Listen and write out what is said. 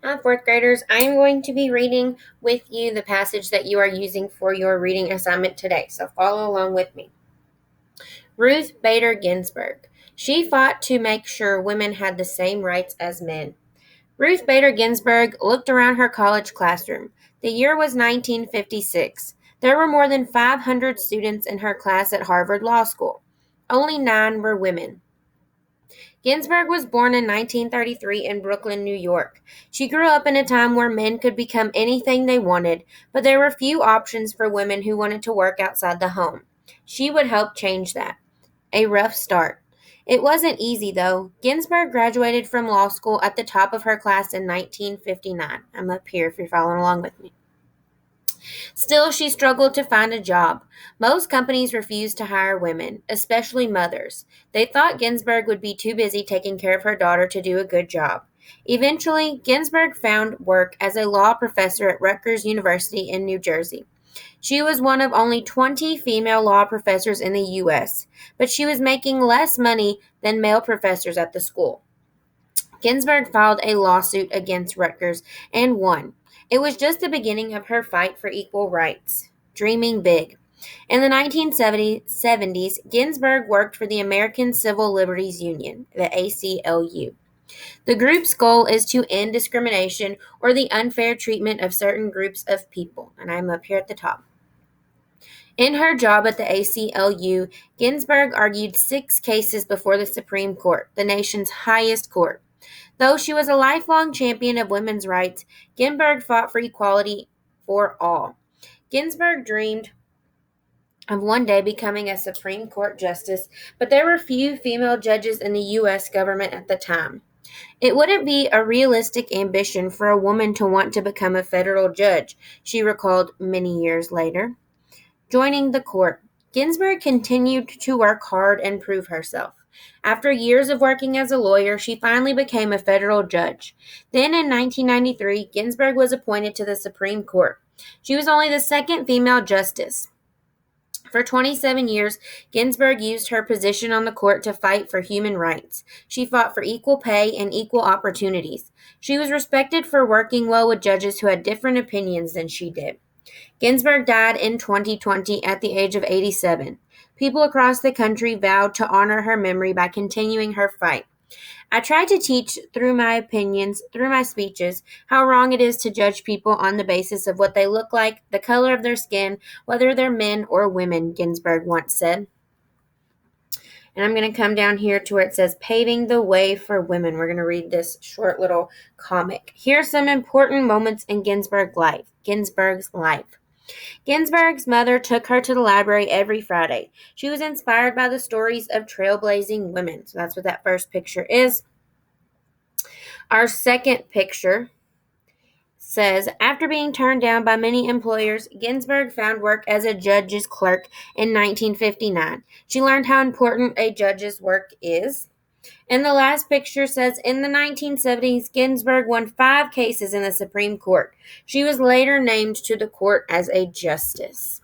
Fourth graders, I am going to be reading with you the passage that you are using for your reading assignment today, so follow along with me. Ruth Bader Ginsburg. She fought to make sure women had the same rights as men. Ruth Bader Ginsburg looked around her college classroom. The year was 1956. There were more than 500 students in her class at Harvard Law School. Only 9 were women. Ginsburg was born in 1933 in Brooklyn, New York. She grew up in a time where men could become anything they wanted, but there were few options for women who wanted to work outside the home. She would help change that. A rough start. It wasn't easy, though. Ginsburg graduated from law school at the top of her class in 1959. I'm up here if you're following along with me. Still, she struggled to find a job. Most companies refused to hire women, especially mothers. They thought Ginsburg would be too busy taking care of her daughter to do a good job. Eventually, Ginsburg found work as a law professor at Rutgers University in New Jersey. She was one of only 20 female law professors in the U.S., but she was making less money than male professors at the school. Ginsburg filed a lawsuit against Rutgers and won. It was just the beginning of her fight for equal rights. Dreaming big. In the 1970s, Ginsburg worked for the American Civil Liberties Union, the ACLU. The group's goal is to end discrimination or the unfair treatment of certain groups of people, and I'm up here at the top. In her job at the ACLU, Ginsburg argued 6 cases before the Supreme Court, the nation's highest court. Though she was a lifelong champion of women's rights, Ginsburg fought for equality for all. Ginsburg dreamed of one day becoming a Supreme Court justice, but there were few female judges in the U.S. government at the time. It wouldn't be a realistic ambition for a woman to want to become a federal judge, she recalled many years later. Joining the court, Ginsburg continued to work hard and prove herself. After years of working as a lawyer, she finally became a federal judge. Then in 1993, Ginsburg was appointed to the Supreme Court. She was only the second female justice. For 27 years, Ginsburg used her position on the court to fight for human rights. She fought for equal pay and equal opportunities. She was respected for working well with judges who had different opinions than she did. Ginsburg died in 2020 at the age of 87. People across the country vowed to honor her memory by continuing her fight. I try to teach through my opinions, through my speeches, how wrong it is to judge people on the basis of what they look like, the color of their skin, whether they're men or women, Ginsburg once said. And I'm going to come down here to where it says Paving the Way for Women. We're going to read this short little comic. Here's some important moments in Ginsburg's life. Ginsburg's mother took her to the library every Friday. She was inspired by the stories of trailblazing women. So that's what that first picture is. Our second picture says, after being turned down by many employers, Ginsburg found work as a judge's clerk in 1959. She learned how important a judge's work is. And the last picture says, in the 1970s, Ginsburg won 5 cases in the Supreme Court. She was later named to the court as a justice.